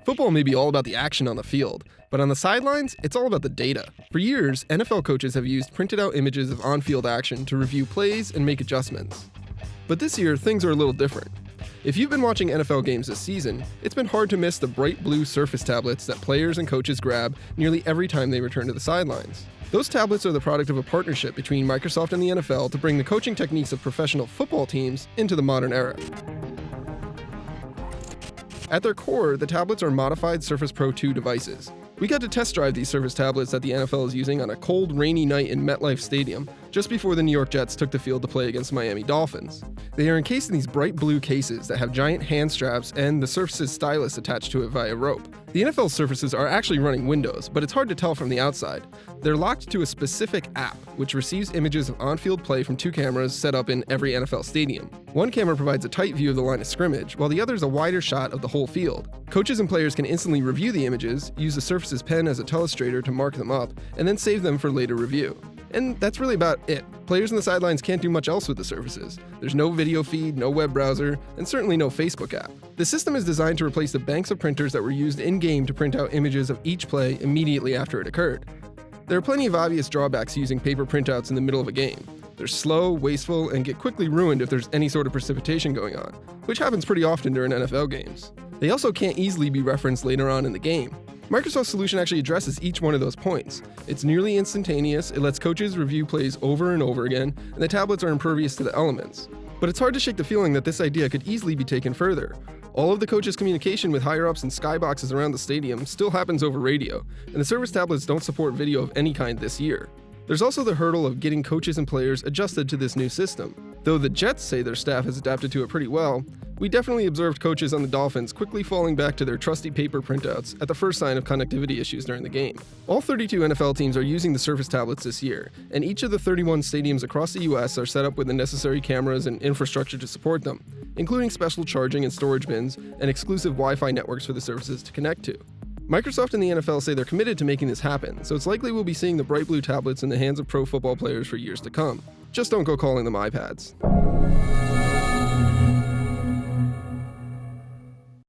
Football may be all about the action on the field, but on the sidelines, it's all about the data. For years, NFL coaches have used printed out images of on-field action to review plays and make adjustments. But this year, things are a little different. If you've been watching NFL games this season, it's been hard to miss the bright blue Surface tablets that players and coaches grab nearly every time they return to the sidelines. Those tablets are the product of a partnership between Microsoft and the NFL to bring the coaching techniques of professional football teams into the modern era. At their core, the tablets are modified Surface Pro 2 devices. We got to test drive these Surface tablets that the NFL is using on a cold, rainy night in MetLife Stadium, just before the New York Jets took the field to play against Miami Dolphins. They are encased in these bright blue cases that have giant hand straps and the Surface's stylus attached to it via rope. The NFL Surfaces are actually running Windows, but it's hard to tell from the outside. They're locked to a specific app, which receives images of on-field play from two cameras set up in every NFL stadium. One camera provides a tight view of the line of scrimmage, while the other is a wider shot of the whole field. Coaches and players can instantly review the images, use the Surface's pen as a telestrator to mark them up, and then save them for later review. And that's really about it. Players on the sidelines can't do much else with the Surfaces. There's no video feed, no web browser, and certainly no Facebook app. The system is designed to replace the banks of printers that were used in-game to print out images of each play immediately after it occurred. There are plenty of obvious drawbacks to using paper printouts in the middle of a game. They're slow, wasteful, and get quickly ruined if there's any sort of precipitation going on, which happens pretty often during NFL games. They also can't easily be referenced later on in the game. Microsoft's solution actually addresses each one of those points. It's nearly instantaneous, it lets coaches review plays over and over again, and the tablets are impervious to the elements. But it's hard to shake the feeling that this idea could easily be taken further. All of the coaches' communication with higher-ups and skyboxes around the stadium still happens over radio, and the Surface tablets don't support video of any kind this year. There's also the hurdle of getting coaches and players adjusted to this new system. Though the Jets say their staff has adapted to it pretty well, we definitely observed coaches on the Dolphins quickly falling back to their trusty paper printouts at the first sign of connectivity issues during the game. All 32 NFL teams are using the Surface tablets this year, and each of the 31 stadiums across the US are set up with the necessary cameras and infrastructure to support them, including special charging and storage bins and exclusive Wi-Fi networks for the Surfaces to connect to. Microsoft and the NFL say they're committed to making this happen, so it's likely we'll be seeing the bright blue tablets in the hands of pro football players for years to come. Just don't go calling them iPads.